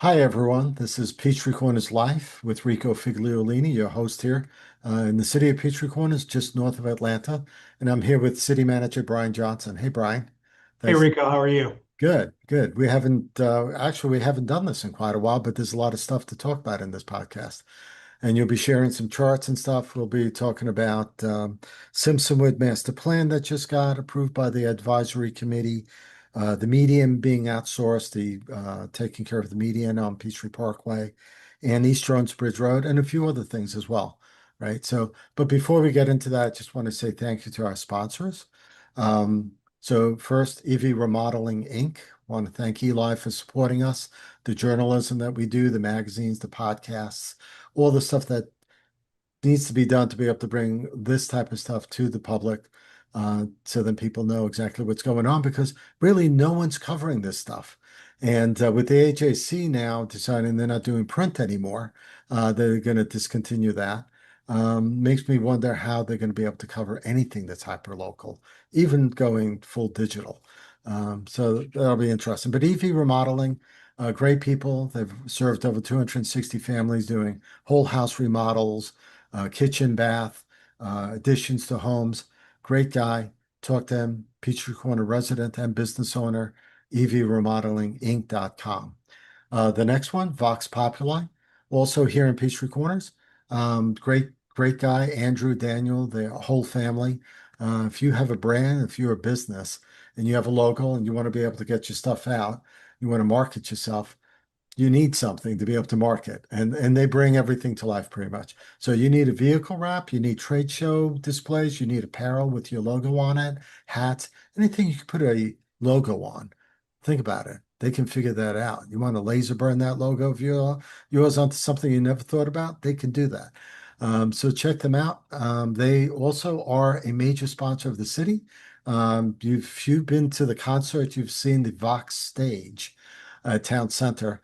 Hi, everyone. This is Peachtree Corners Life with Rico Figliolini, your host here in the city of Peachtree Corners, just north of Atlanta. And I'm here with City Manager Brian Johnson. Hey, Brian. Hey Thanks. Rico, how are you? Good, good. We haven't done this in quite a while, but there's a lot of stuff to talk about in this podcast. And you'll be sharing some charts and stuff. We'll be talking about Simpsonwood Master Plan that just got approved by the advisory committee, the median being outsourced, the taking care of the median on Peachtree Parkway, and East Jones Bridge Road, and a few other things as well. Right. So, but before we get into that, I just want to say thank you to our sponsors. First, EV Remodeling Inc. Want to thank Eli for supporting us, the journalism that we do, the magazines, the podcasts, all the stuff that needs to be done to be able to bring this type of stuff to the public, so that people know exactly what's going on because really no one's covering this stuff. And with the HAC now deciding they're not doing print anymore, they're going to discontinue that. Makes me wonder how they're going to be able to cover anything that's hyper local, even going full digital. So that'll be interesting. But EV Remodeling, great people. They've served over 260 families doing whole house remodels, kitchen, bath, additions to homes. Great guy. Talk to him. Peachtree Corner resident and business owner, evremodelinginc.com. The next one, Vox Populi, also here in Peachtree Corners. Great guy, Andrew, Daniel, the whole family. If you have a brand, if you're a business and you have a logo and you want to be able to get your stuff out, you want to market yourself, you need something to be able to market, and they bring everything to life pretty much. So you need a vehicle wrap, you need trade show displays, you need apparel with your logo on it, hats, anything you can put a logo on. Think about it. They can figure that out. You want to laser burn that logo of yours onto something you never thought about? They can do that. So check them out. They also are a major sponsor of the city. If you've been to the concert, you've seen the Vox stage at Town Center.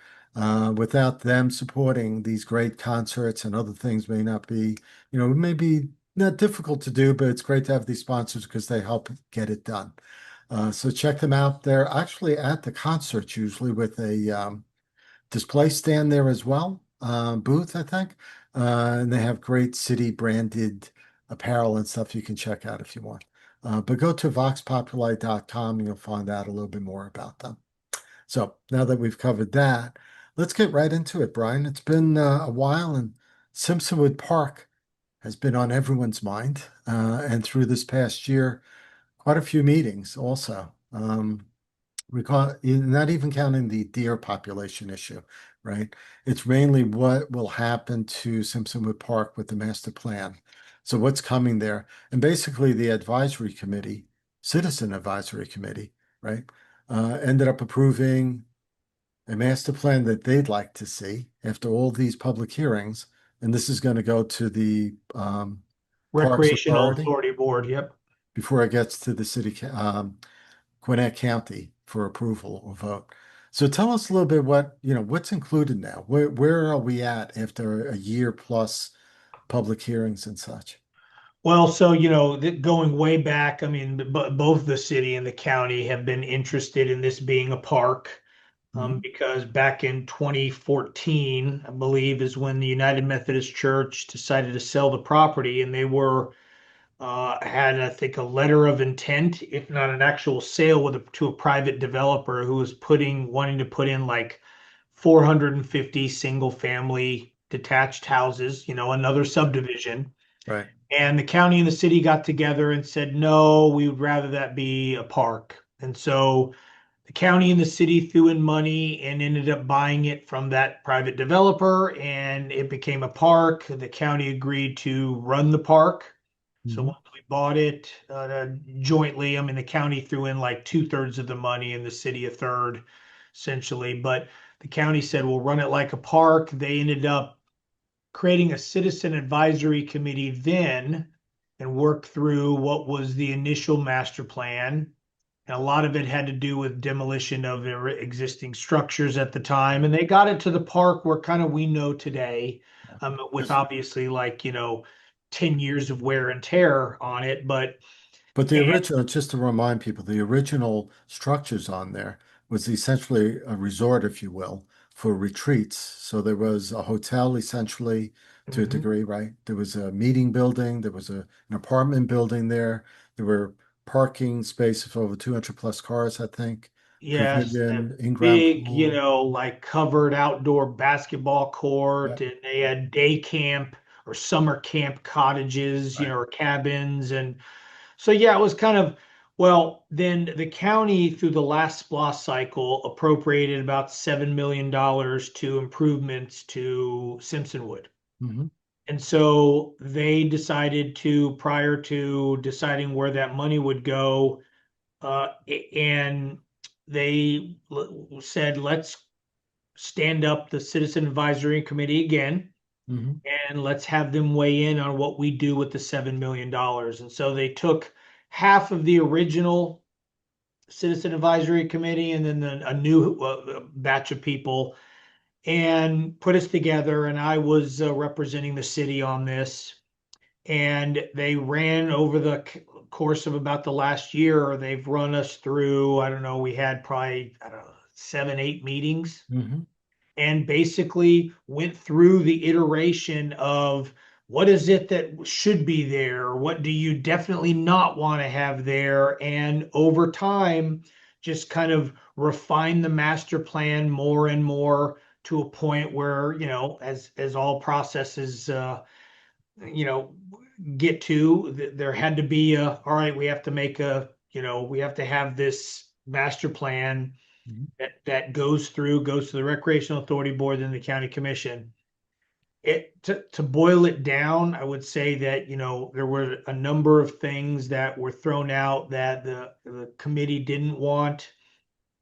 Without them supporting these great concerts and other things may not be, it may be not difficult to do, but it's great to have these sponsors because they help get it done. So check them out. They're actually at the concerts usually with a display stand there as well, booth, I think. And they have great city branded apparel and stuff you can check out if you want. But go to voxpopuli.com and you'll find out a little bit more about them. So now that we've covered that, let's get right into it, Brian. It's been a while, and Simpsonwood Park has been on everyone's mind. And through this past year, quite a few meetings also. Not even counting the deer population issue, right? It's mainly what will happen to Simpsonwood Park with the master plan. So what's coming there? And basically the advisory committee, citizen advisory committee, right? Ended up approving a master plan that they'd like to see after all these public hearings. And this is going to go to the Parks Recreational Authority Authority Board. Yep. before it gets to the Gwinnett County for approval or vote. So tell us a little bit what's included now. Where are we at after a year plus public hearings and such? Well, so going way back, I mean, both the city and the county have been interested in this being a park, Mhm. because back in 2014, I believe, is when the United Methodist Church decided to sell the property, and they were had, I think, a letter of intent, if not an actual sale, to a private developer who was wanting to put in like 450 single family detached houses, another subdivision. Right. And the county and the city got together and said, no, we would rather that be a park. And so the county and the city threw in money and ended up buying it from that private developer, and it became a park. The county agreed to run the park. So Mhm. once we bought it jointly, I mean, the county threw in like two-thirds of the money and the city a third, essentially. But the county said, we'll run it like a park. They ended up creating a citizen advisory committee then and work through what was the initial master plan. And a lot of it had to do with demolition of existing structures at the time. And they got it to the park where kind of we know today, with obviously, like, 10 years of wear and tear on it. But But the original, just to remind people, the original structures on there, was essentially a resort, if you will, for retreats. So there was a hotel essentially to a Mhm. degree, right? There was a meeting building, there was an apartment building there. There were parking spaces for over 200 plus cars, I think. Yes, a Pavilion, in-ground big, pool. like covered outdoor basketball Yeah. court, and they had day camp or summer camp cottages, Right. or cabins. And so, yeah, it was kind of, well, then the county through the last SPLOST cycle appropriated about $7 million to improvements to Simpsonwood. Hmm. And so they decided to, prior to deciding where that money would go, and they said, let's stand up the Citizen Advisory Committee again, Hmm. and let's have them weigh in on what we do with the $7 million. And so they took half of the original Citizen Advisory Committee and then a new batch of people and put us together. And I was representing the city on this. And they ran over the course of about the last year. They've run us through, I don't know, we had probably, I don't know, 7, 8 meetings, Hmm. and basically went through the iteration of what is it that should be there? What do you definitely not want to have there? And over time, just kind of refine the master plan more and more to a point where, as all processes, you know, get to, there had to be all right, we have to make we have to have this master plan Hmm. that goes to the Recreational Authority Board and the county commission. To boil it down, I would say that, there were a number of things that were thrown out that the committee didn't want,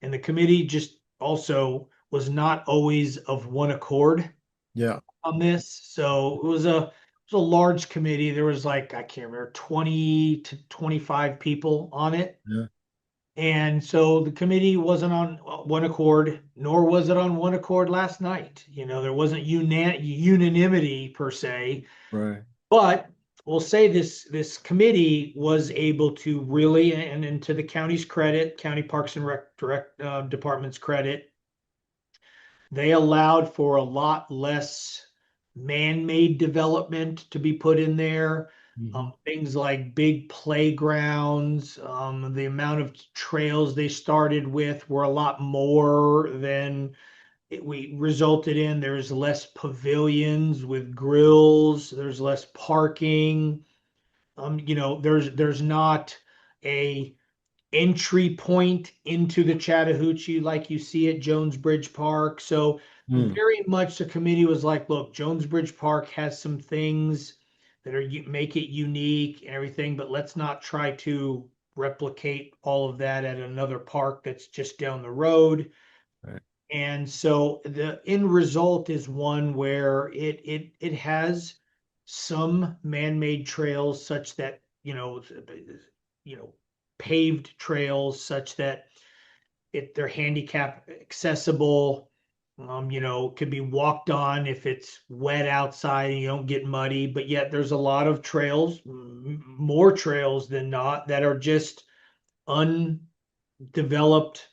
and the committee just also was not always of one accord Yeah. on this. So it was a large committee. There was, like, I can't remember, 20 to 25 people on it. Yeah. And so the committee wasn't on one accord, nor was it on one accord last night. There wasn't unanimity per se, Right. but we'll say this committee was able to really, and to the county's credit, county parks and rec direct department's credit, they allowed for a lot less man-made development to be put in there. Hmm. Things like big playgrounds, the amount of trails they started with were a lot more than we resulted in. There's less pavilions with grills. There's less parking. There's not a entry point into the Chattahoochee like you see at Jones Bridge Park. So Mm. very much the committee was like, look, Jones Bridge Park has some things that make it unique and everything, but let's not try to replicate all of that at another park that's just down the road. Right. And so the end result is one where it has some man-made trails such that, you know, paved trails such that they're handicap accessible. Could be walked on if it's wet outside and you don't get muddy. But yet there's a lot of trails, more trails than not, that are just undeveloped,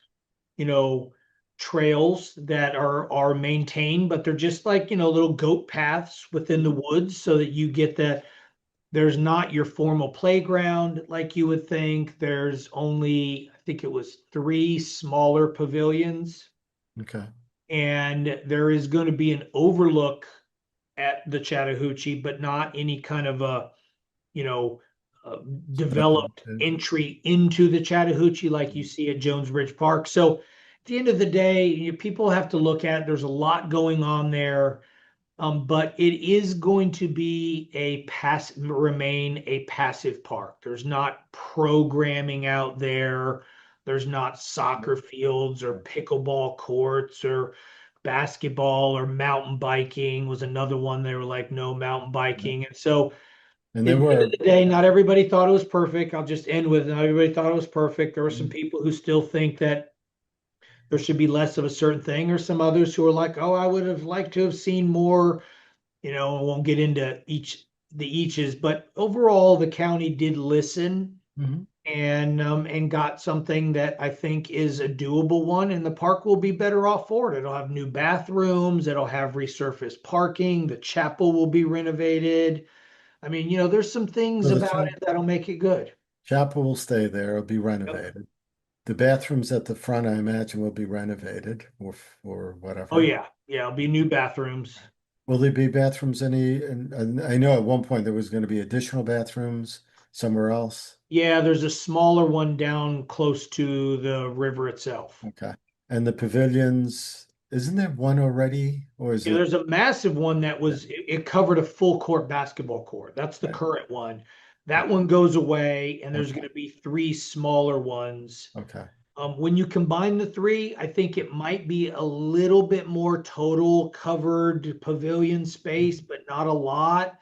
you know, trails that are maintained, but they're just like, little goat paths within the woods, so that you get that there's not your formal playground like you would think. There's only, I think it was, three smaller pavilions, Okay. and there is going to be an overlook at the Chattahoochee, but not any kind of you know, uh, Second. developed entry into the Chattahoochee like you see at Jones Bridge Park. So at the end of the day, people have to look at, there's a lot going on there. But it is going to remain a passive park. There's not programming out there. There's not soccer fields or pickleball courts or basketball, or mountain biking was another one. They were like, no mountain biking. And so And at there the end of were, the day, not everybody thought it was perfect. I'll just end with, not everybody thought it was perfect. There were some people who still think that there should be less of a certain thing, or some others who are like, oh, I would have liked to have seen more. I won't get into the eaches, but overall, the county did listen. Mhm. and got something that I think is a doable one, and the park will be better off for it. It'll have new bathrooms, it'll have resurfaced parking, the chapel will be renovated. I mean, there's some things So the about it that'll make it good. chapel will stay there. It'll be Yep. renovated. The bathrooms at the front, I imagine, will be renovated or Oh whatever. yeah, yeah, it'll be new bathrooms. Will there be bathrooms and I know at one point there was going to be additional bathrooms somewhere else. Yeah, there's a smaller one down close to the river itself. Okay. And the pavilions, isn't there one already? Or is Yeah, it? there's a massive one that Yeah. it covered a full court basketball court. That's the Right. current one. Right. That one goes away, and there's Okay. going to be three smaller ones. Okay. When you combine the three, I think it might be a little bit more total covered pavilion space, but not a lot.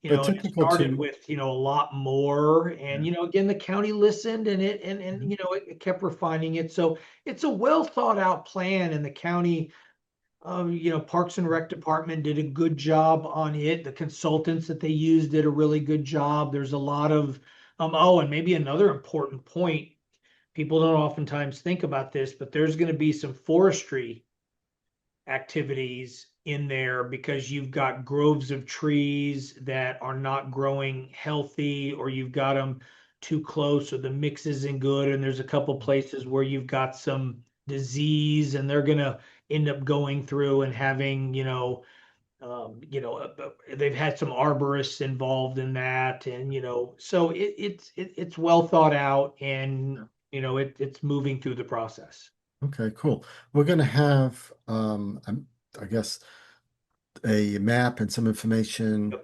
But And it typical started to, with, a lot more. And, yeah. again, the county listened and Mhm. it kept refining it. So it's a well thought out plan, and the county Parks and Rec Department did a good job on it. The consultants that they used did a really good job. There's a lot of, oh, and maybe another important point. People don't oftentimes think about this, but there's going to be some forestry activities in there because you've got groves of trees that are not growing healthy, or you've got them too close, or the mix isn't good. And there's a couple places where you've got some disease, and they're going to end up going through and having, they've had some arborists involved in that. And, so it's well thought out, and, Yeah. it's moving through the process. Okay, cool. We're going to have, I guess, a map and some information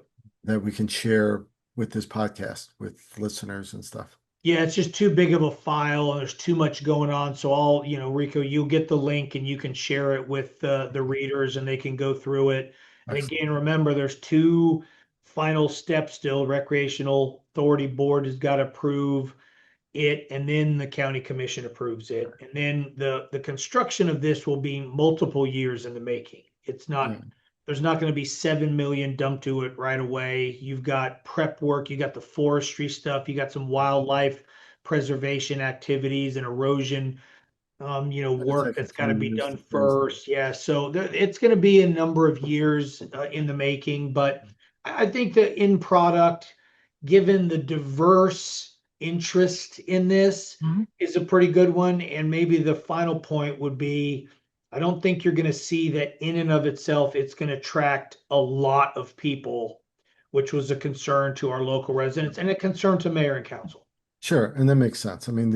that we can share with this podcast with listeners and stuff. Yeah, it's just too big of a file, and there's too much going on. So I'll, Rico, you'll get the link and you can share it with the readers, and they can go through it. And Excellent. again, remember, there's two final steps still. Recreational Authority Board has got to approve it, and then the county commission approves it. And then the construction of this will be multiple years in the making. It's Yeah. not, there's not going to be 7 million dumped to it right away. You've got prep work, you got the forestry stuff, you got some wildlife preservation activities and erosion That'll work take a that's got few to be years done to freeze them. first. Yeah, so it's going to be a number of years in the making, but I think the end product, given the diverse interest in this, Mhm. is a pretty good one. And maybe the final point would be, I don't think you're going to see that in and of itself, it's going to attract a lot of people, which was a concern to our local residents and a concern to mayor and council. Sure, and that makes sense. I mean,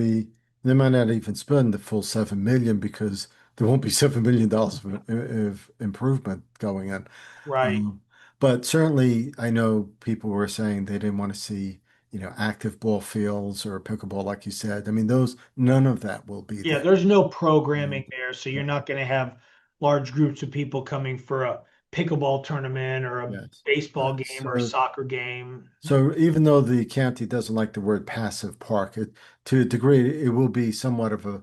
they might not even spend the full 7 million because there won't be $7 million of improvement going in. Right. Um, but certainly, I know people were saying they didn't want to see, active ball fields or pickleball, like you said. I mean, none of that will be Yeah, there. there's no Um, programming there, so you're yeah, not going to have large groups of people coming for a pickleball tournament or a yes. baseball game or a So, soccer game. so even though the county doesn't like the word passive park, to a degree, it will be somewhat of a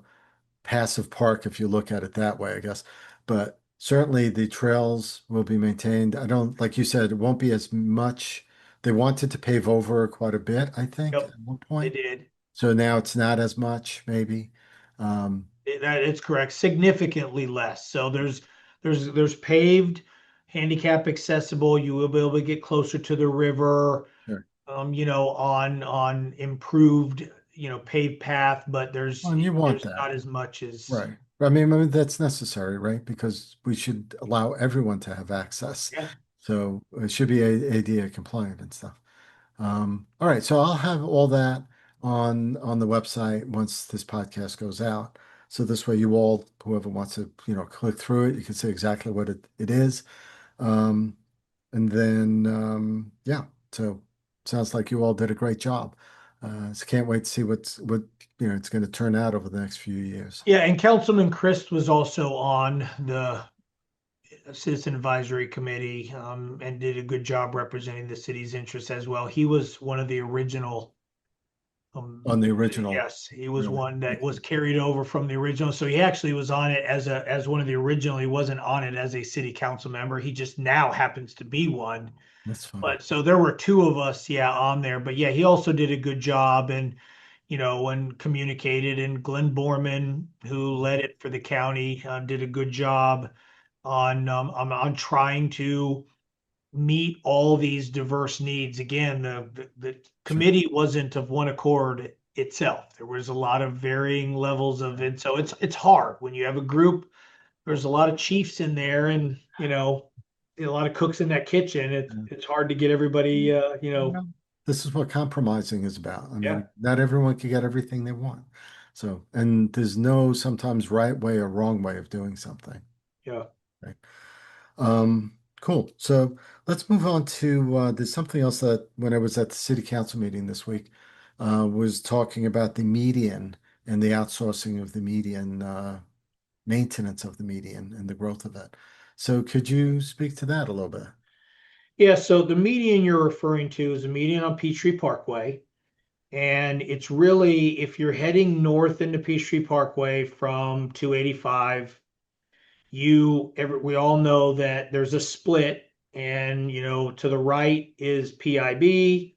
passive park if you look at it that way, I guess. But certainly the trails will be maintained. I don't, like you said, it won't be as much. They wanted to pave over quite a bit, I think, Yep, at one they point. did. So now it's not as much, maybe. Um, That it's correct. Significantly less. So there's paved, handicap accessible. You will be able to get closer to the river, sure. on improved, paved path, but Well, and you want there's that, not as much as. right? I mean, that's necessary, right? Because we should allow everyone to have access. Yeah. So it should be ADA compliant and stuff. All right, so I'll have all that on the website once this podcast goes out. So this way you all, whoever wants to, click through it, you can see exactly what it is. Um, and then yeah, so sounds like you all did a great job. So can't wait to see what it's going to turn out over the next few years. Yeah, and Councilman Christ was also on the Citizen Advisory Committee, and did a good job representing the city's interests as well. He was one of the original. On the original, Yes, he was really. one that was Okay. carried over from the original. So he actually was on it as one of the original. He wasn't on it as a city council member. He just now happens to be one. That's funny. But so there were two of us, yeah, on there. But yeah, he also did a good job. And and communicated. And Glenn Borman, who led it for the county, did a good job on trying to meet all these diverse needs. Again, the Sure. committee wasn't of one accord itself. There was a lot of varying levels of it. So it's hard when you have a group. There's a lot of chiefs in there, and a lot of cooks in that kitchen. Yeah. It's hard to get everybody. Yeah. This is what compromising is about. I Yeah, mean, not everyone can get everything they want. So, and there's no sometimes right way or wrong way of doing something. yeah. Right? Cool. So let's move on to there's something else that when I was at the city council meeting this week, was talking about the median and the outsourcing of the median, maintenance of the median and the growth of it. So could you speak to that a little bit? Yeah, so the median you're referring to is a median on Peachtree Parkway. And it's really, if you're heading north into Peachtree Parkway from 285, we all know that there's a split, and to the right is PIB,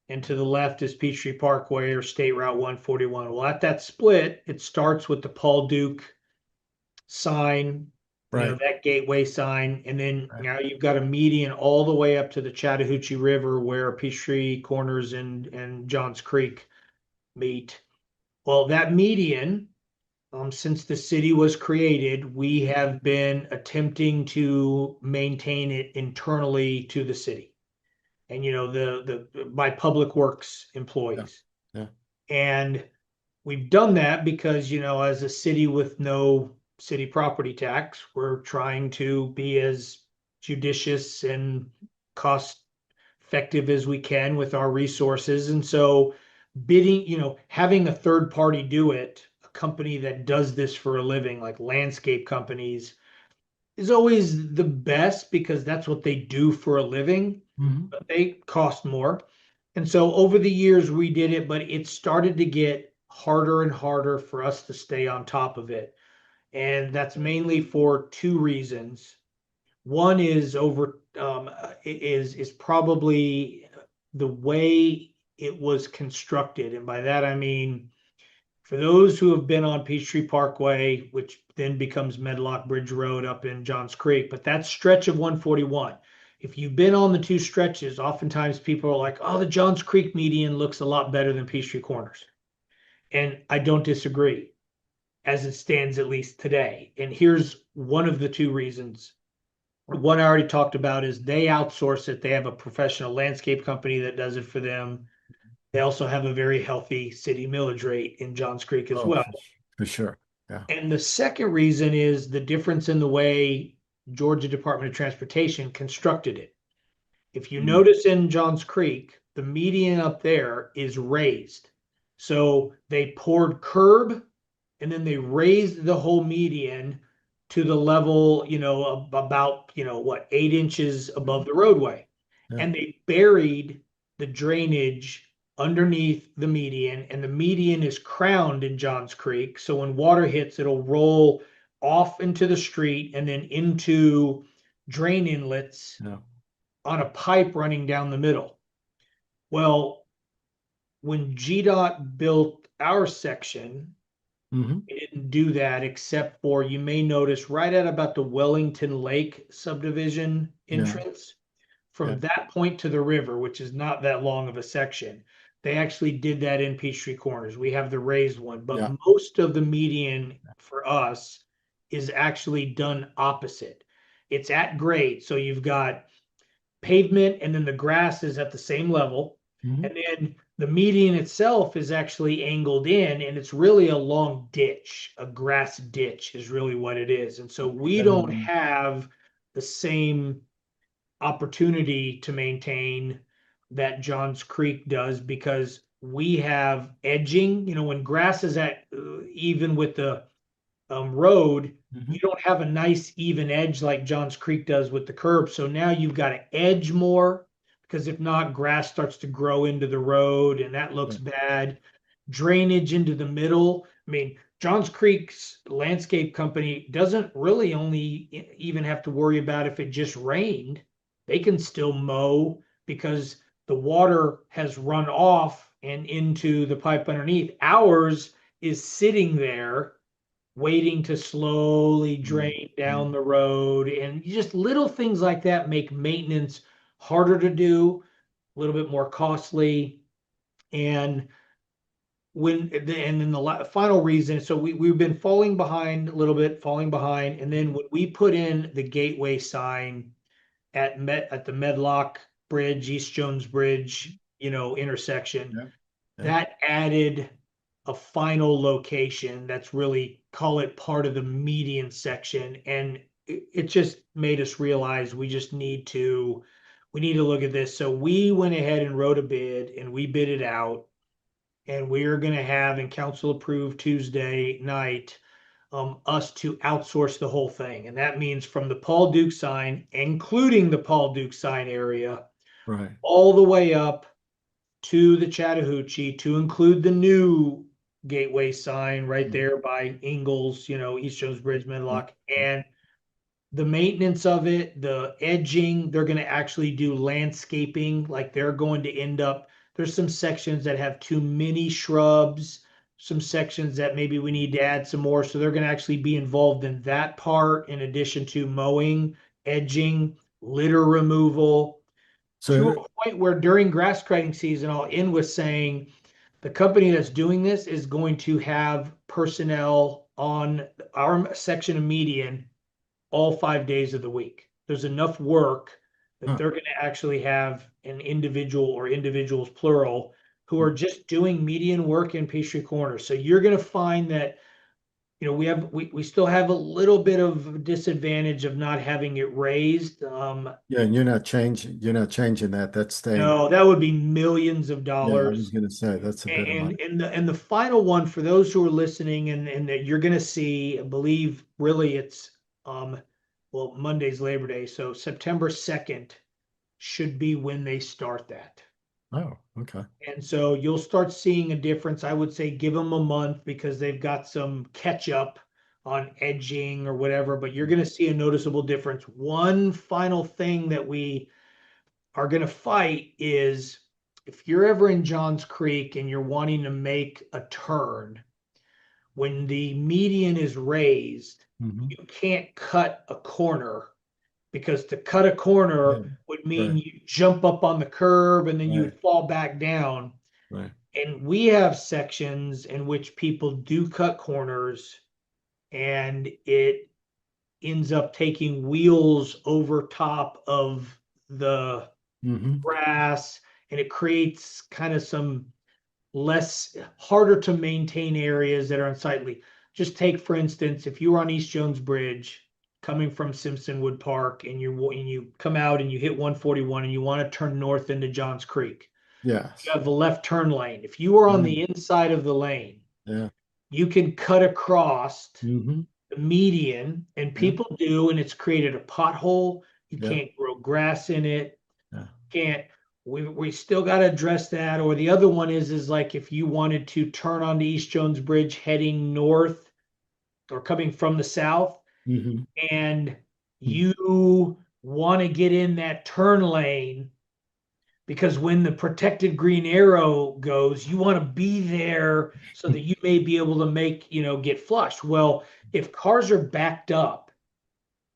and to the left is Peachtree Parkway or State Route 141. Well, at that split, it starts with the Paul Duke sign, Right. that gateway sign, and then Right. now you've got a median all the way up to the Chattahoochee River where Peachtree Corners and Johns Creek meet. Well, that median, since the city was created, we have been attempting to maintain it internally to the city, and the by public works Yeah. employees. Yeah. And we've done that because, as a city with no city property tax, we're trying to be as judicious and cost effective as we can with our resources. And so bidding, having a third party do it, a company that does this for a living, like landscape companies, is always the best because that's what they do for a living, Mhm. but they cost more. And so over the years we did it, but it started to get harder and harder for us to stay on top of it. And that's mainly for two reasons. One is is probably the way it was constructed. And by that I mean, for those who have been on Peachtree Parkway, which then becomes Medlock Bridge Road up in Johns Creek, but that stretch of 141, if you've been on the two stretches, oftentimes people are like, oh, the Johns Creek median looks a lot better than Peachtree Corners. And I don't disagree, as it stands at least today. And here's one of the two reasons. One I already talked about is they outsource it. They have a professional landscape company that does it for them. They also have a very healthy city millage rate in Johns Creek as Oh, well. for sure. Yeah. And the second reason is the difference in the way Georgia Department of Transportation constructed it. If you Mm. notice in Johns Creek, the median up there is raised. So they poured curb and then they raised the whole median to the level, about, what, 8 inches above the roadway. Yeah. And they buried the drainage underneath the median, and the median is crowned in Johns Creek. So when water hits, it'll roll off into the street and then into drain inlets Yeah. on a pipe running down the middle. Well, when GDOT built our section, Hmm. it didn't do that, except for, you may notice right at about the Wellington Lake subdivision Yeah. entrance, Yeah. from that point to the river, which is not that long of a section, they actually did that in Peachtree Corners. We have the raised one, but Yeah. most of the median for us is actually done opposite. It's at grade. So you've got pavement and then the grass is at the same level. Hmm. And then the median itself is actually angled in, and it's really a long ditch. A grass ditch is really what it is. And so we don't And have the same opportunity to maintain that Johns Creek does, because we have edging. When grass is at even with the road, mhm. you don't have a nice even edge like Johns Creek does with the curb. So now you've got to edge more, because if not, grass starts to grow into the road and that Yeah. looks bad. Drainage into the middle. I mean, Johns Creek's landscape company doesn't really only even have to worry about if it just rained. They can still mow because the water has run off and into the pipe underneath. Ours is sitting there waiting to slowly Mm, drain mm. down the road. And just little things like that make maintenance harder to do, a little bit more costly. And and then the final reason, so we've been falling behind a little bit, falling behind. And then when we put in the gateway sign at the Medlock Bridge, East Jones Bridge, intersection, Yeah, yeah. that added a final location that's really, call it, part of the median section. And it just made us realize we need to look at this. So we went ahead and wrote a bid and we bid it out, and we're going to have, and council approved Tuesday night, us to outsource the whole thing. And that means from the Paul Duke sign, including the Paul Duke sign area, Right. all the way up to the Chattahoochee, to include the new gateway sign right Mhm. there by Ingalls, East Jones Bridge, Yeah. Medlock, Yeah. and the maintenance of it, the edging. They're going to actually do landscaping. Like, they're going to end up, there's some sections that have too many shrubs, some sections that maybe we need to add some more. So they're going to actually be involved in that part, in addition to mowing, edging, litter removal, to So, a point where during grass cutting season, I'll end with saying the company that's doing this is going to have personnel on our section of median all 5 days of the week. There's enough work that huh. they're going to actually have an individual, or individuals plural, who are just doing median work in Peachtree Corners. So you're going to find that we still have a little bit of disadvantage of not having it raised. Yeah, and you're not changing that. That's staying. No, that would be millions of Yeah, I was dollars. gonna say that's a bit of money. And the final one for those who are listening, and that you're going to see, I believe, really it's well, Monday's Labor Day, so September 2nd should be when they start that. Oh, okay. And so you'll start seeing a difference. I would say give them a month, because they've got some catch up on edging or whatever, but you're going to see a noticeable difference. One final thing that we are going to fight is, if you're ever in Johns Creek and you're wanting to make a turn, when the median is raised, Hmm. you can't cut a corner, because to cut a Yeah, corner would mean right, you jump up on the curb and then you right, would fall back down. right. And we have sections in which people do cut corners, and it ends up taking wheels over top of the Hmm. grass, and it creates kind of some less, harder to maintain areas that are unsightly. Just take, for instance, if you were on East Jones Bridge coming from Simpsonwood Park, and you come out and you hit 141 and you want to turn north into Johns Creek, you Yes. have a left turn lane. If you are on Mm, the inside of the lane, yeah. you can cut across Hmm. the median, and Yeah. people do, and it's created a pothole. You Yeah. can't grow grass in it. Yeah. Can't we still got to address that. Or the other one is like, if you wanted to turn onto East Jones Bridge heading north, or coming from the south, Hmm. and you want to get in that turn lane, because when the protected green arrow goes, you want to be there so that you may be able to get flushed. Well, if cars are backed up,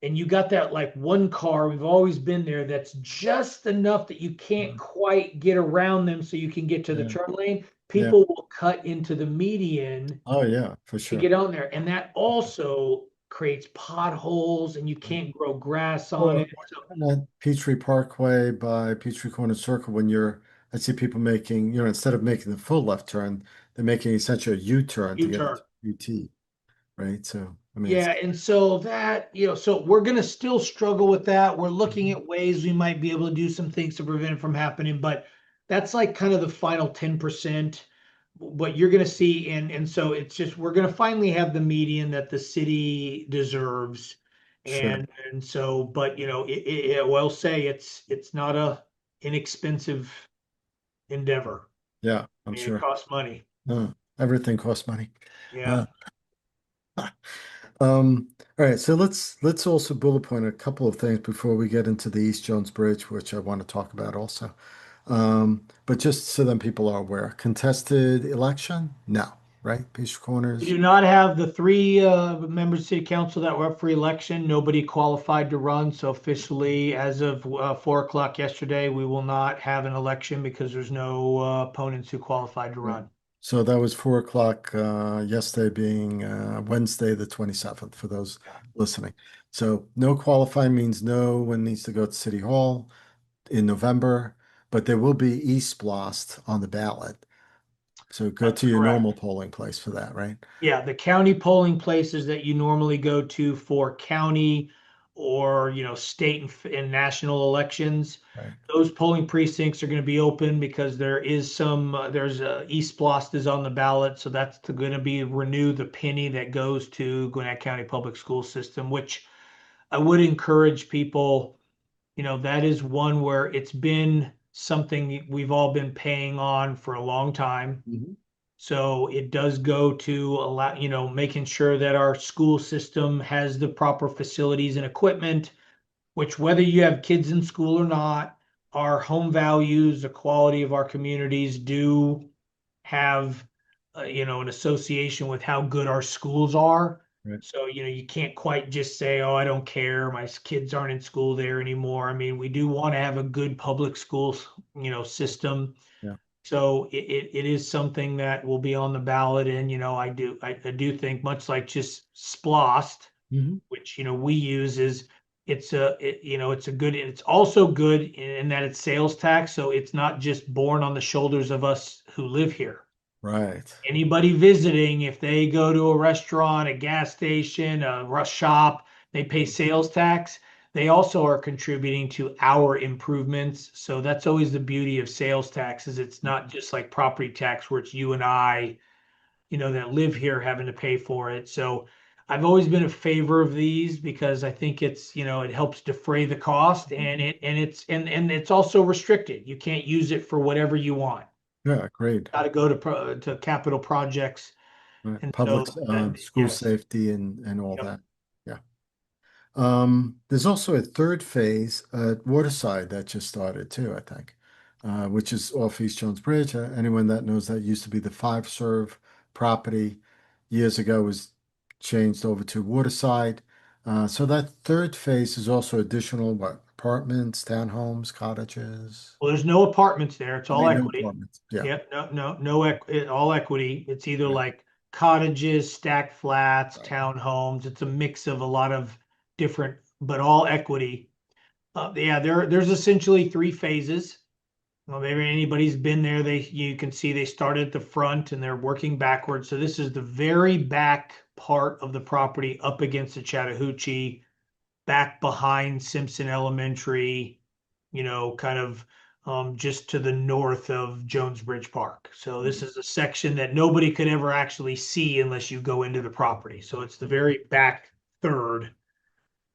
and you got that, like, one car, we've always been there, that's just enough that you can't quite get around them so you can get to the Yeah. turn lane, Yeah. people will cut into the median Oh, yeah, for to sure. get on there. And that also creates potholes, and you can't grow grass on Or it. So on that Peachtree Parkway by Peachtree Corner Circle, I see people making, instead of making the full left turn, they're making essentially a U-turn to get U-turn. into UT, right? So, I mean, Yeah, it's, and so that, so we're gonna still struggle with that. We're looking Mhm. at ways we might be able to do some things to prevent it from happening, but that's like kind of the final 10%. What you're gonna see, and so it's just, we're gonna finally have the median that the city deserves. Sure. And so, but will say it's not a inexpensive endeavor. Yeah, I I'm mean, it sure. costs money. Everything costs money. Yeah. Uh, all right, so let's also bullet point a couple of things before we get into the East Jones Bridge, which I want to talk about also. But just so that people are aware, contested election? No, right? Peachtree We Corners, do not have the three members of city council that were up for election. Nobody qualified to run. So officially, as of 4 o'clock yesterday, we will not have an election because there's no opponents who qualified to right? run. So that was 4 o'clock, yesterday being Wednesday, the 27th, for those listening. So no qualifying means no one needs to go to City Hall in November, but there will be ESPLOST on the ballot. So go That's to your normal correct. polling place for that, right? Yeah, the county polling places that you normally go to for county or, state and national elections, Right. those polling precincts are going to be open because there is there's East Blost is on the ballot. So that's going to be renew the penny that goes to Gwinnett County Public School System, which I would encourage people, that is one where it's been something we've all been paying on for a long time. Mhm. So it does go to allow, making sure that our school system has the proper facilities and equipment, which whether you have kids in school or not, our home values, the quality of our communities do have, an association with how good our schools are. Right. So, you can't quite just say, oh, I don't care. My kids aren't in school there anymore. I mean, we do want to have a good public schools, system. Yeah. So it is something that will be on the ballot. And, I do think much like just SPLOST, Mhm. which, we use is it's a good, it's also good in that it's sales tax. So it's not just borne on the shoulders of us who live here. Right. Anybody visiting, if they go to a restaurant, a gas station, a rush shop, they pay sales tax. They also are contributing to our improvements. So that's always the beauty of sales taxes. It's not just like property tax where it's you and I, that live here having to pay for it. So I've always been a favor of these because I think it's, it helps defray the cost and it's also restricted. You can't use it for whatever you want. Yeah, great. Got to go to capital projects. Right. And Public, so that, school yes, safety and all yep. that. Yeah. There's also a third phase at Waterside that just started too, I think, which is off East Jones Bridge. Anyone that knows that used to be the five serve property years ago was changed over to Waterside. So that third phase is also additional, what, apartments, townhomes, cottages? Well, there's no apartments there. It's I all mean, no equity. apartments. Yeah. Yep, all equity. It's either Right. like cottages, stacked flats, Right. townhomes. It's a mix of a lot of different, but all equity. Yeah, there's essentially three phases. Well, maybe anybody's been there, you can see they started at the front and they're working backwards. So this is the very back part of the property up against the Chattahoochee, back behind Simpson Elementary, kind of just to the north of Jones Bridge Park. So this is a section that nobody could ever actually see unless you go into the property. So it's the very back third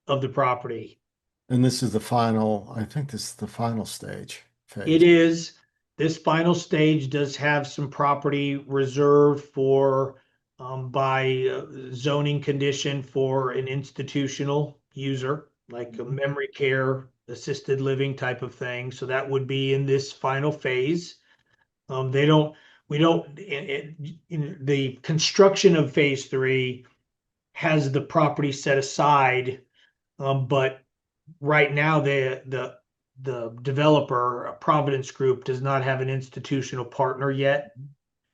of the property. And this is the final, I think this is the final stage It phase. is, this final stage does have some property reserved for, by zoning condition for an institutional user, like a Mhm. memory care, assisted living type of thing. So that would be in this final phase. They don't, we don't, the construction of phase three has the property set aside, but right now the developer Providence Group does not have an institutional partner yet,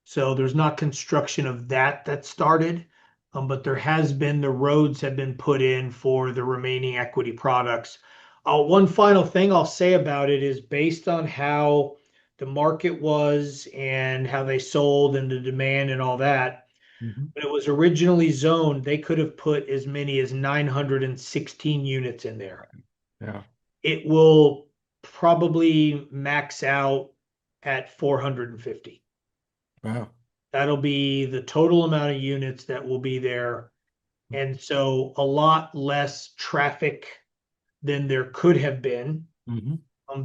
so there's not construction of that started, but there has been, the roads have been put in for the remaining equity products. One final thing I'll say about it is based on how the market was and how they sold and the demand and all that. Mhm. When it was originally zoned, they could have put as many as 916 units in there. Yeah. It will probably max out at 450. Wow. That'll be the total amount of units that will be there. And so a lot less traffic than there could have been, Hmm.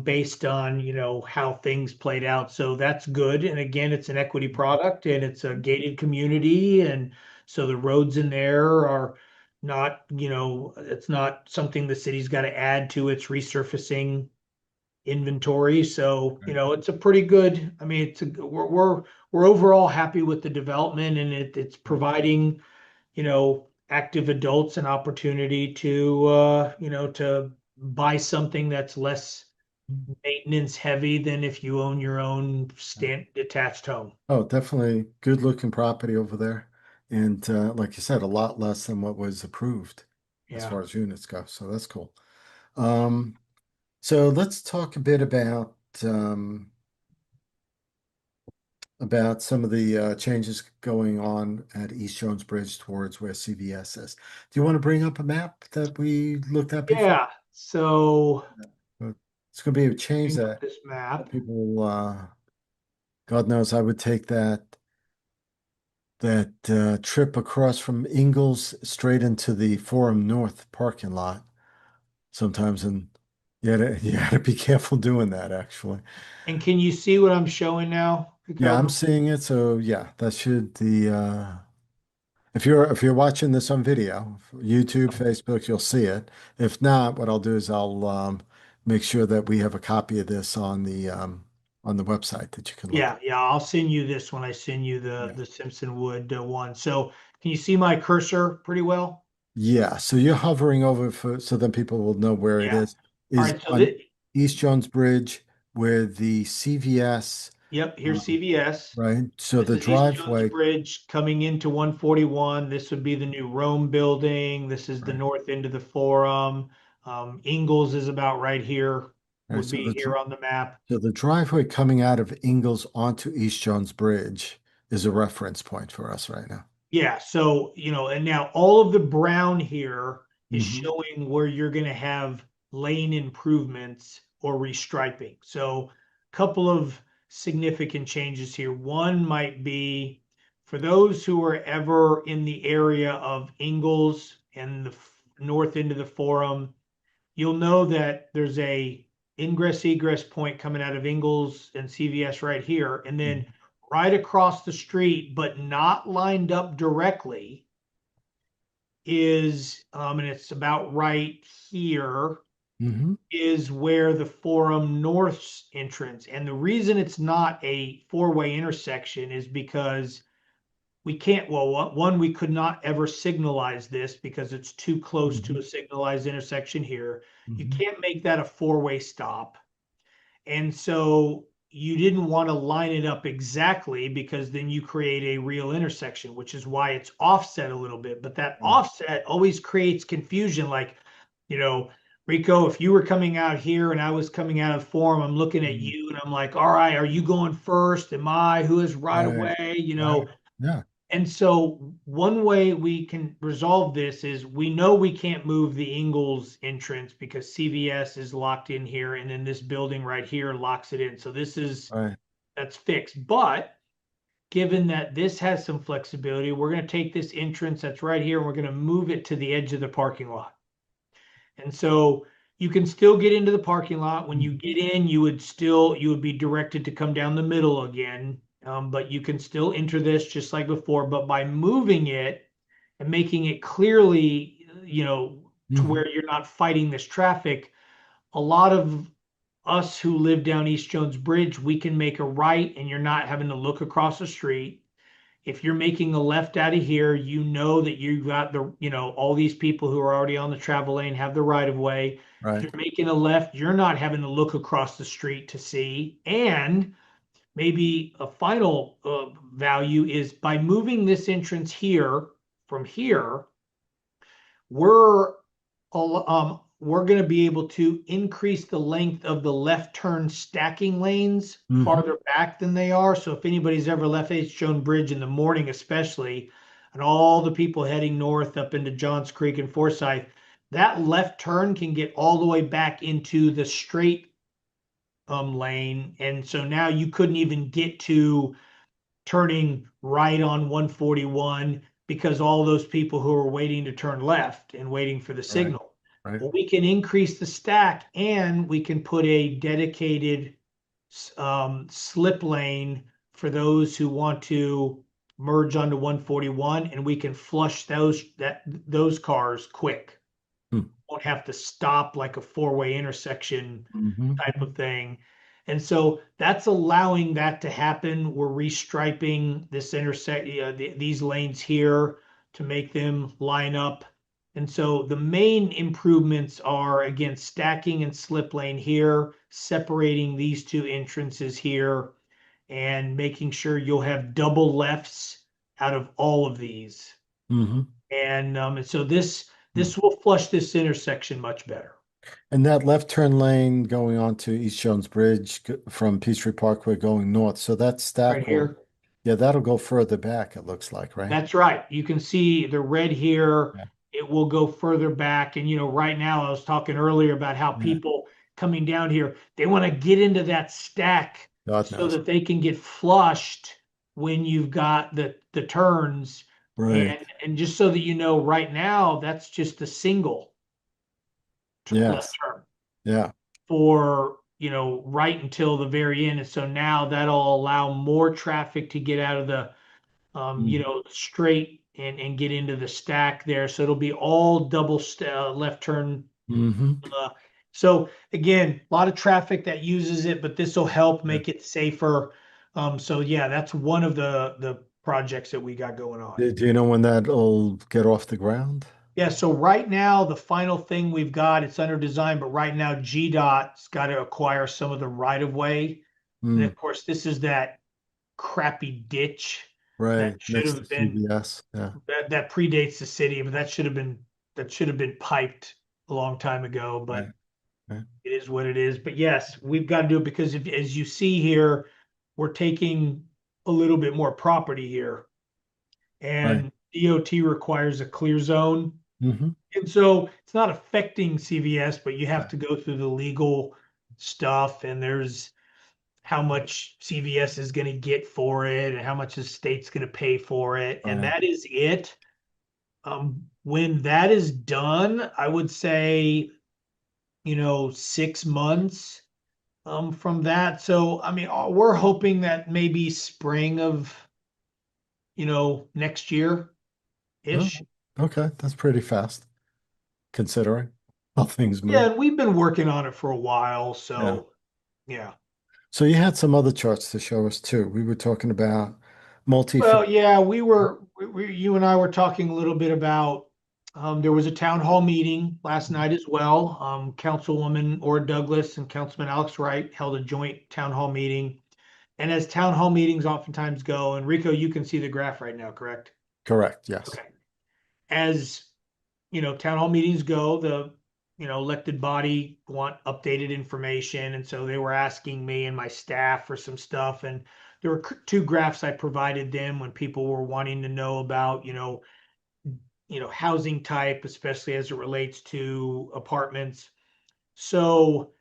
based on, how things played out. So that's good. And again, it's an equity product and it's a gated community. And so the roads in there are not, it's not something the city's got to add to its resurfacing inventory. So, Right. it's a pretty good, I mean, we're overall happy with the development, and it's providing, active adults an opportunity to, to buy something that's less maintenance heavy than if you own your own stand detached home. Oh, definitely good looking property over there. And like you said, a lot less than what was approved as Yeah. far as units go. So that's cool. Um, so let's talk a bit about some of the changes going on at East Jones Bridge towards where CVS is. Do you want to bring up a map that we looked at before? Yeah. So It's going to be a change bring up that this map. people, God knows, I would take that trip across from Ingalls straight into the Forum North parking lot sometimes, and you had to be careful doing that actually. And can you see what I'm showing now, Yeah, I'm Rico? seeing it, so yeah, that should the if you're watching this on video, YouTube, Facebook, you'll see it. If not, what I'll do is I'll make sure that we have a copy of this on the website that you can look Yeah, at. yeah, I'll send you this when I send you the Yeah. the Simpsonwood one. So can you see my cursor pretty well? Yeah, so you're hovering over for so then people will know where it Yeah. All is right, so on East Jones Bridge where the CVS, yep, here's um, CVS. right? So This the is East Jones driveway, Bridge coming into 141. This would be the new Rome building. This is the right? north end of the Forum. Ingalls is about right here, Right, would be here on the map. so the driveway coming out of Ingalls onto East Jones Bridge is a reference point for us right now. Yeah, so and now all of the brown here is Hmm. showing where you're going to have lane improvements or restriping. So, a couple of significant changes here. One might be for those who are ever in the area of Ingalls and the north end of the Forum, you'll know that there's a ingress egress point coming out of Ingalls and CVS right here, and then right across the street, but not lined up directly, is and it's about right here, Hmm. is where the Forum North's entrance. And the reason it's not a four-way intersection is because we can't, well, one, we could not ever signalize this because it's too close to Hmm. a signalized intersection here. You Hmm. can't make that a four-way stop. And so you didn't want to line it up exactly because then you create a real intersection, which is why it's offset a little bit. But that Right. offset always creates confusion. Like, you know, Rico, if you were coming out here and I was coming out of Forum, I'm looking at Mhm. you and I'm like, all right, are you going first? Am I? Who is right Right. away? Right. Yeah. And so one way we can resolve this is we know we can't move the Ingalls entrance because CVS is locked in here, and then this building right here locks it in. So Right. that's fixed. But given that this has some flexibility, we're going to take this entrance that's right here and we're going to move it to the edge of the parking lot. And so you can still get into the parking lot. When you Mhm. get in, you would be directed to come down the middle again. But you can still enter this just like before. But by moving it and making it clearly, to Mhm. where you're not fighting this traffic, a lot of us who live down East Jones Bridge, we can make a right and you're not having to look across the street. If you're making a left out of here, you know that you got all these people who are already on the travel lane have the right of way. If Right. you're making a left, you're not having to look across the street to see. And maybe a final value is by moving this entrance here from here, we're we're going to be able to increase the length of the left turn stacking lanes Hmm. farther back than they are. So if anybody's ever left H. Jones Bridge in the morning, especially, and all the people heading north up into Johns Creek and Forsyth, that left turn can get all the way back into the straight lane. And so now you couldn't even get to turning right on 141 because all those people who are waiting to turn left and waiting for the Right. signal. Right. Well, we can increase the stack and we can put a dedicated slip lane for those who want to merge onto 141, and we can flush those cars quick. Hmm. won't have to stop like a four-way intersection Hmm. type of thing. And so that's allowing that to happen. We're restriping this intersect these lanes here to make them line up. And so the main improvements are again stacking and slip lane here, separating these two entrances here, and making sure you'll have double lefts out of all of these. Hmm. And so this will flush this intersection much better. And that left turn lane going on to East Jones Bridge from Peachtree Parkway going north. So that Right stack will, here. yeah, that'll go further back, it looks like, right? That's right. You can see the red here. Yeah. It will go further back. And, right now I was talking earlier about how Yeah. people coming down here, they want to get into that stack God so knows. that they can get flushed when you've got the turns. Right. And just so that right now, that's just a single left Yes. turn Yeah. for, right until the very end. And so now that'll allow more traffic to get out of the Mm-hmm. straight and get into the stack there. So it'll be all double left turn. Hmm. Uh, so again, a lot of traffic that uses it, but this will help Yeah. make it safer. So yeah, that's one of the projects that we got going on. Do you know when that'll get off the ground? Yeah, so right now the final thing we've got, it's under design, but right now GDOT's got to acquire some of the right of way. And Mm, of course, this is that crappy ditch that right. should Next to have been CVS. Yeah. that predates the city, but that should have been piped a long time ago. But Right. Right. it is what it is. But yes, we've got to do it because as you see here, we're taking a little bit more property here, Right. and DOT requires a clear zone, Hmm. and so it's not affecting CVS, but you have Right. to go through the legal stuff, and there's how much CVS is going to get for it, and how much the state's going to pay for it, and Right. that is it. When that is done, I would say, 6 months from that. So, I mean, we're hoping that maybe spring of, next year Oh, ish. okay. That's pretty fast considering how things Yeah, move. and we've been working on it for a while. Yeah. So, yeah. So you had some other charts to show us too. We were talking about multi-family. Well, yeah, you and I were talking a little bit about, there was a town hall meeting last night as well. Councilwoman Ora Douglas and Councilman Alex Wright held a joint town hall meeting. And as town hall meetings oftentimes go, and Rico, you can see the graph right now, correct? Correct. Yes. Okay. As town hall meetings go, the elected body want updated information, and so they were asking me and my staff for some stuff, and there were two graphs I provided them when people were wanting to know about housing type, especially as it relates to apartments. So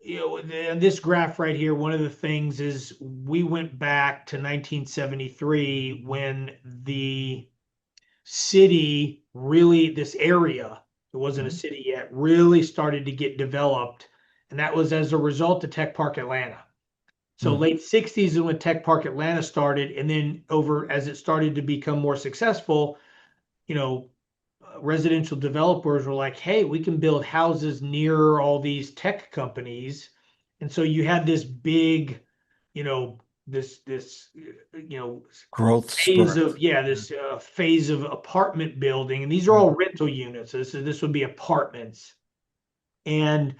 this graph right here, one of the things is we went back to 1973 when the city really, this area, it wasn't a Mhm. city yet, really started to get developed. And that was as a result of Tech Park Atlanta. So Mhm. late 60s is when Tech Park Atlanta started. And then over as it started to become more successful, you know, residential developers were like, hey, we can build houses near all these tech companies. And so you had this big, you know, this Growth phase spurt. of yeah Yeah. this phase of apartment building, and these are Right. all rental units. So this would be apartments, and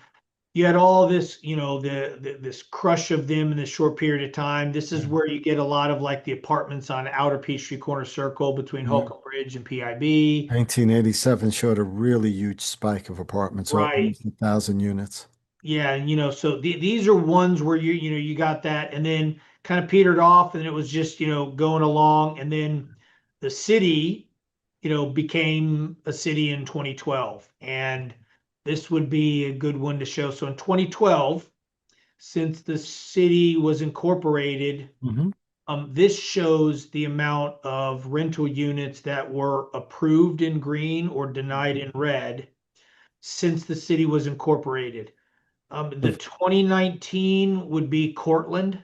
you had all this, this crush of them in this short period of time. This is Right. where you get a lot of like the apartments on outer Peachtree Corner Circle between Yeah. Holcomb Bridge and PIB. 1987 showed a really huge spike of apartments, Right. almost 1,000 units. Yeah, and so these are ones where you got that, and then kind of petered off, and it was just going along, and then the city, became a city in 2012, and this would be a good one to show. So in 2012, since the city was incorporated, Hmm. this shows the amount of rental units that were approved in green or denied in red since the city was incorporated. The 2019 would be Cortland,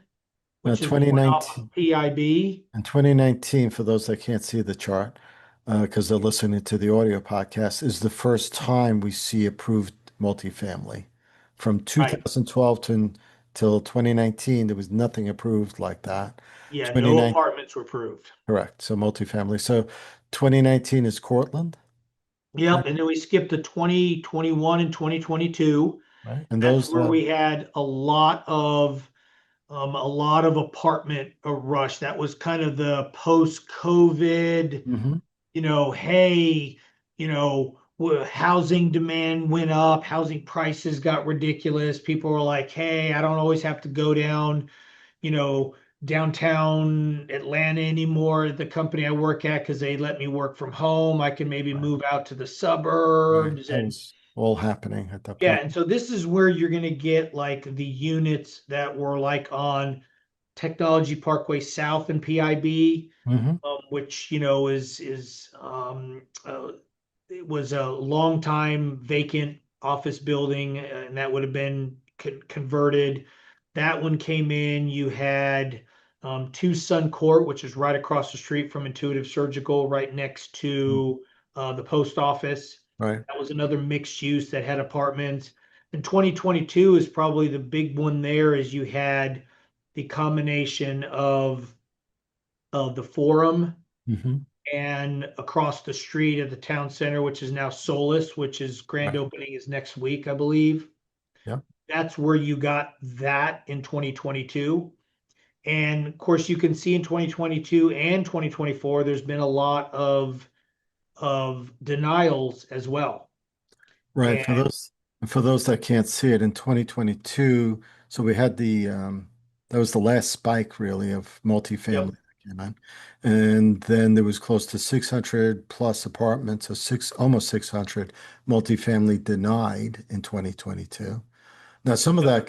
Now, which is the one off of 2019, PIB. in 2019, for those that can't see the chart, because they're listening to the audio podcast, is the first time we see approved multifamily. From Right. 2012 to till 2019, there was nothing approved like that. Yeah, no 29, apartments were approved. correct. So multifamily. So 2019 is Cortland, Yep, and then we skipped to 2021 and 2022. right? And That's those, where we had a lot of apartment rush. That was kind of the post-COVID, mhm, hey, housing demand went up, housing prices got ridiculous. People were like, hey, I don't always have to go down, you know, downtown Atlanta anymore at the company I work at because they let me work from home. I can maybe right, move out to the right. suburbs. That And was all happening at that yeah, point. and so this is where you're going to get like the units that were like on Technology Parkway South and PIB, Hmm. which it was a long time vacant office building, and that would have been converted. That one came in. You had Two Sun Court, which is right across the street from Intuitive Surgical, right next to the post office. Right. That was another mixed use that had apartments. And 2022 is probably the big one there, is you had the combination of the Forum Hmm. and across the street at the town center, which is now Solus, which is grand Right. opening is next week, I believe. Yeah. That's where you got that in 2022. And of course, you can see in 2022 and 2024, there's been a lot of denials as well. Right. And For those that can't see it, in 2022, so we had that was the last spike really of yep, multifamily that came in. And then there was close to 600 plus apartments, so almost 600 multifamily denied in 2022. Now some of yep.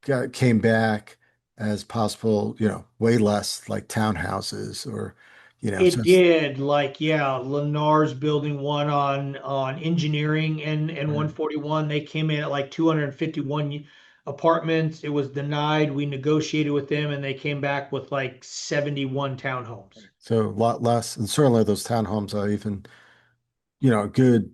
that came back as possible, way less like townhouses or, so It did, like, yeah, Lennar's building one on engineering and right. 141. They came in at like 251 apartments. It was denied. We negotiated with them and they came back with like 71 townhomes. So a lot less, and certainly those townhomes are even, good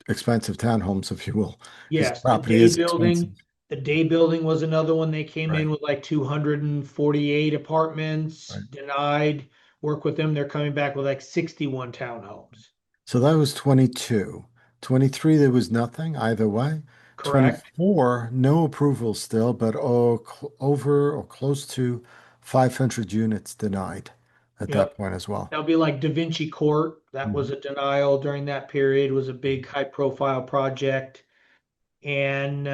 expensive townhomes, if you will, because Yes, property is expensive. the day building was another one. They came in Right. with like 248 apartments, Right. denied. Work with them. They're coming back with like 61 townhomes. So that was 22. 23, there was nothing either way. Correct? 24, no approval still, but over or close to 500 units denied at that Yep. point as well. That would be like Da Vinci Court. That was Mhm. a denial during that period. It was a big high profile project. And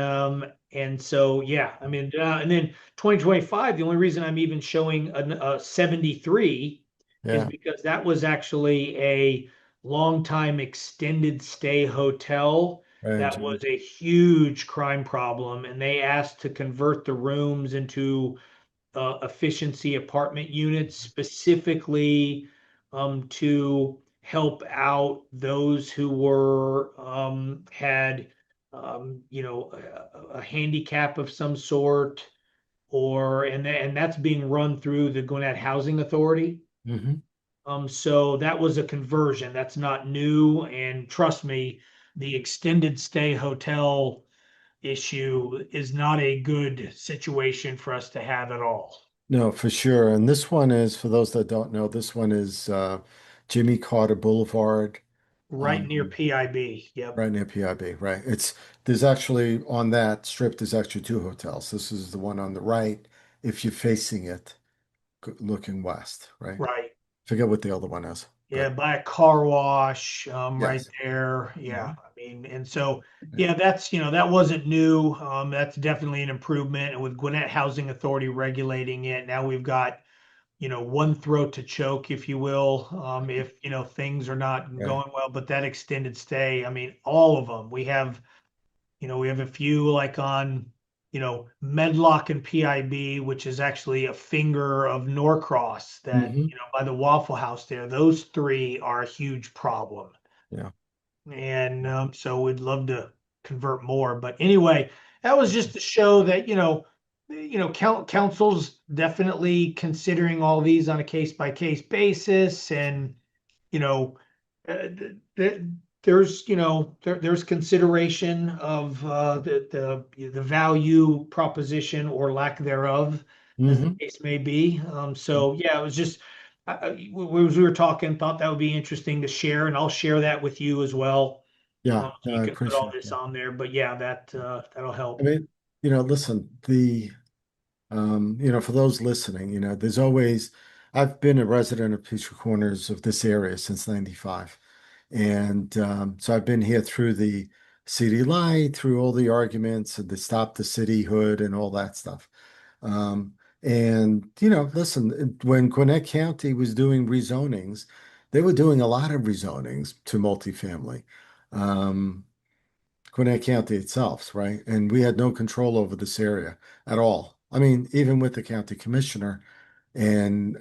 so yeah, I mean, and then 2025, the only reason I'm even showing a 73 is Yeah. because that was actually a long time extended stay hotel Right. that was a huge crime problem, and they asked to convert the rooms into efficiency apartment units specifically to help out those who were had a handicap of some sort, and that's being run through the Gwinnett Housing Authority. Hmm. So that was a conversion. That's not new, and trust me, the extended stay hotel issue is not a good situation for us to have at all. No, for sure. And this one is, for those that don't know, this one is Jimmy Carter Boulevard, Right near um, PIB. Yep. right near PIB, right? There's actually on that strip, there's actually two hotels. This is the one on the right, if you're facing it, looking west, right? Right. Forget what the other one is, Yeah, but by a car wash, right yes. there. Yeah. Mhm. I mean, and so yeah, that's that wasn't new. That's definitely an improvement. And with Gwinnett Housing Authority regulating it, now we've got, one throat to choke, if you will, if things are not Right. going well. But that extended stay, I mean, all of them. We have a few like on, Medlock and PIB, which is actually a finger of Norcross that, Hmm. by the Waffle House there. Those three are a huge problem. Yeah. And so we'd love to convert more. But anyway, that was just to show that, council's definitely considering all these on a case by case basis. And, you know, there's there's consideration of the value proposition or lack thereof, as the Hmm. case may be. So yeah, it was just we were talking, thought that would be interesting to share, and I'll share that with you as well. Yeah, So no, you I can put all appreciate this that. on there. But yeah, that'll I help. mean, listen, for those listening, there's always, I've been a resident of Peachtree Corners of this area since 95. And so I've been here through the city light, through all the arguments and the stop the cityhood and all that stuff. Um, and, listen, when Gwinnett County was doing rezonings, they were doing a lot of rezonings to multifamily. Um, Gwinnett County itself, right? And we had no control over this area at all. I mean, even with the county commissioner, and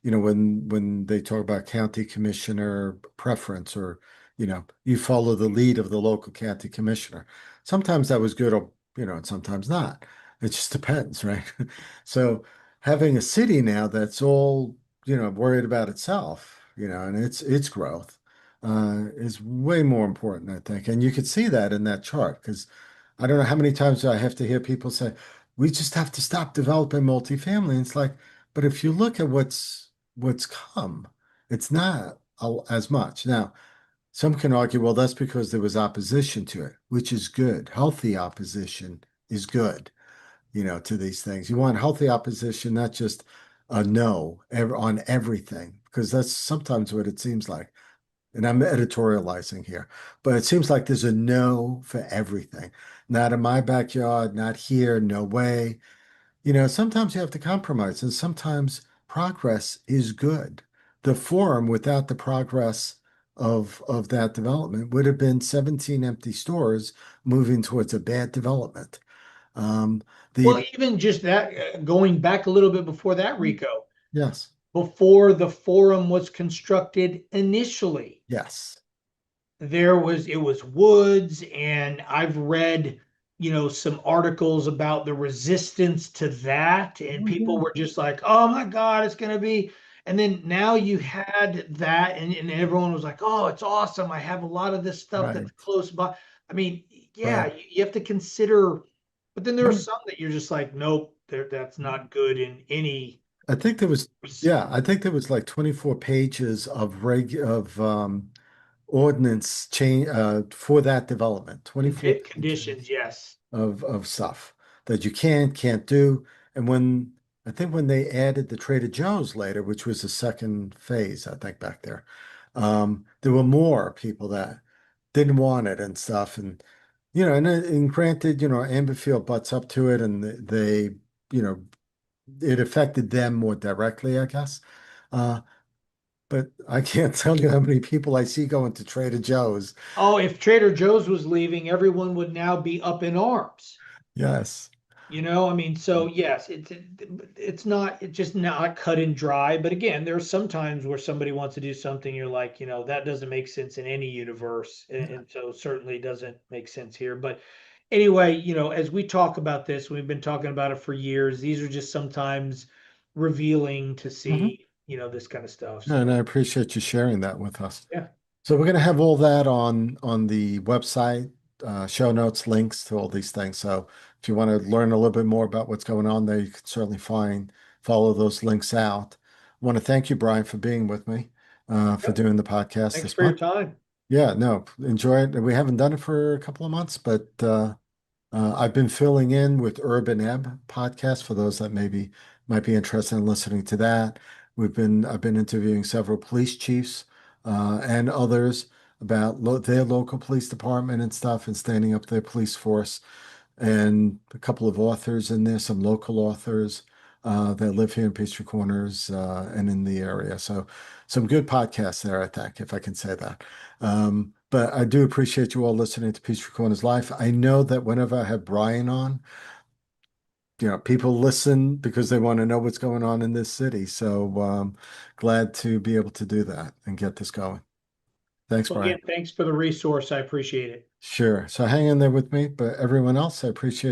when they talk about county commissioner preference, or you follow the lead of the local county commissioner. Sometimes that was good, or and sometimes not. It just depends, right? So having a city now that's all worried about itself, and its growth is way more important, I think. And you could see that in that chart because I don't know how many times I have to hear people say, we just have to stop developing multifamily. And it's like, but if you look at what's come, it's not as much. Now, some can argue, well, that's because there was opposition to it, which is good. Healthy opposition is good, to these things. You want healthy opposition, not just a no on everything, because that's sometimes what it seems like. And I'm editorializing here, but it seems like there's a no for everything. Not in my backyard, not here, no way. Sometimes you have to compromise, and sometimes progress is good. The forum without the progress of that development would have been 17 empty stores moving towards a bad development. Um, Well, the even just that, going back a little bit before that, Rico, yes, before the forum was constructed initially, yes, it was woods, and I've read some articles about the resistance to that, and oh, people yeah, were just like, oh my God, it's going to be. And then now you had that, and everyone was like, oh, it's awesome, I have a lot of this stuff that's right, close by. I mean, yeah, right. you have to consider, but then there are No, some that you're just like, nope, that's not good in any I think there was, yeah, I think there was like 24 pages of ordinance change for that development, 24 conditions. pages Yes. of stuff that you can't do. And I think when they added the Trader Joe's later, which was the second phase, I think back there, there were more people that didn't want it and stuff. And granted, Amberfield butts up to it, and you know, it affected them more directly, I guess. Uh, but I can't tell you how many people I see going to Trader Joe's. Oh, if Trader Joe's was leaving, everyone would now be up in arms. Yes. I mean, so yes, it's not, it's just not cut and dry. But again, there are some times where somebody wants to do something, you're like, that doesn't make sense in any universe, and so certainly doesn't make sense here. But anyway, as we talk about this, we've been talking about it for years. These are just sometimes revealing to Mhm. see, this kind of stuff. And So I appreciate you sharing that with us. yeah. So we're going to have all that on the website, show notes, links to all these things. So if you want to learn a little bit more about what's going on there, you can certainly follow those links out. I want to thank you, Brian, for being with me, for Yep. doing the podcast Thanks this for your month. time. Yeah, no, enjoy it. We haven't done it for a couple of months, but I've been filling in with Urban Ebb podcast for those that maybe might be interested in listening to that. I've been interviewing several police chiefs and others about their local police department and stuff, and standing up their police force, and a couple of authors in there, some local authors that live here in Peachtree Corners and in the area. So some good podcasts there, I think, if I can say that. But I do appreciate you all listening to Peachtree Corners Live. I know that whenever I have Brian on, people listen because they want to know what's going on in this city. So glad to be able to do that and get this going. Thanks, Well, Brian. again, thanks for the resource. I appreciate it. Sure. So hang in there with me, but everyone else, I appreciate